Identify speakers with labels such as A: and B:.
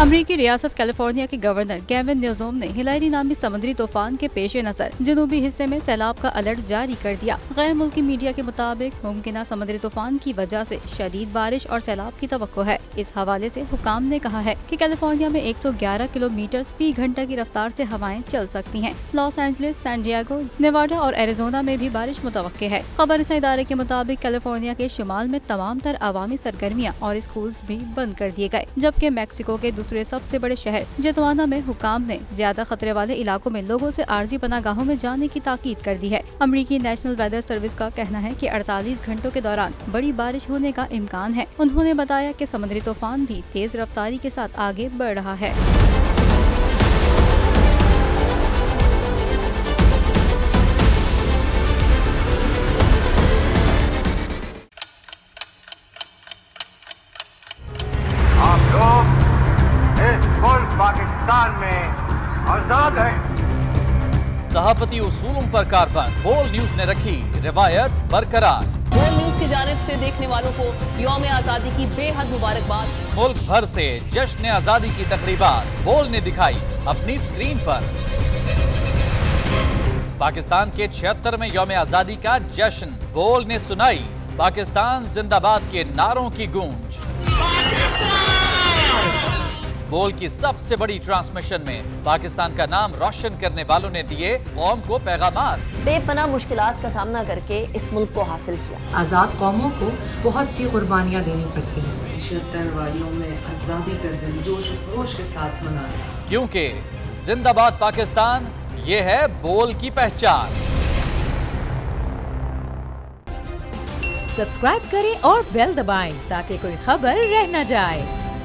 A: अमरीकी रियासत कैलिफोर्निया के गवर्नर गेविन न्यूसोम ने हिलारी नामी समुद्री तूफान के पेश नजर जनूबी हिस्से में सैलाब का अलर्ट जारी कर दिया। गैर मुल्की मीडिया के मुताबिक मुमकिन समुद्री तूफान की वजह से शदीद बारिश और सैलाब की तवक्को है। इस हवाले से हुकाम ने कहा है कि कैलिफोर्निया में 111 किलोमीटर फी घंटा की रफ्तार से हवाएं चल सकती हैं। Los Angeles, San Diego, Nevada और एरिजोना में भी बारिश मुतवक्के है। खबररसा इदारे के मुताबिक कैलिफोर्निया के शुमाल में तमाम तर अवामी सरगर्मियाँ और स्कूल्स भी बंद कर दिए गए, जबकि मैक्सिको के दूसरे सबसे बड़े शहर जितवाना में हुकाम ने ज्यादा खतरे वाले इलाकों में लोगों से आर्जी पनागाहों में जाने की ताकीद कर दी है। अमरीकी नेशनल वेदर सर्विस का कहना है कि 48 घंटों के दौरान बड़ी बारिश होने का इम्कान है। उन्होंने बताया कि समुद्री तूफान भी तेज रफ्तारी के साथ आगे बढ़ रहा है।
B: पाकिस्तान में आजाद है।
C: सहाफती उसूलों पर कारबंद बोल न्यूज ने रखी रिवायत बरकरार।
D: बोल न्यूज की जानिब से देखने वालों को यौम आजादी की बेहद मुबारकबाद।
C: मुल्क भर से जश्न आजादी की तकरीबात बोल ने दिखाई अपनी स्क्रीन पर। पाकिस्तान के 76वें यौम आजादी का जश्न बोल ने सुनाई पाकिस्तान जिंदाबाद के नारों की गूंज। बोल की सबसे बड़ी ट्रांसमिशन में पाकिस्तान का नाम रोशन करने वालों ने दिए कौम को पैगामात।
D: बेपनाह मुश्किलात का सामना करके इस मुल्क को हासिल किया।
E: आजाद कौमों को बहुत सी कुर्बानियां देनी पड़ती हैं।
F: 76 वालियों में आजादी का दिन जोश खरोश के साथ मना,
C: क्योंकि जिंदाबाद पाकिस्तान ये है बोल की पहचान।
G: सब्सक्राइब करें और बेल दबाएं ताकि कोई खबर रह न जाए।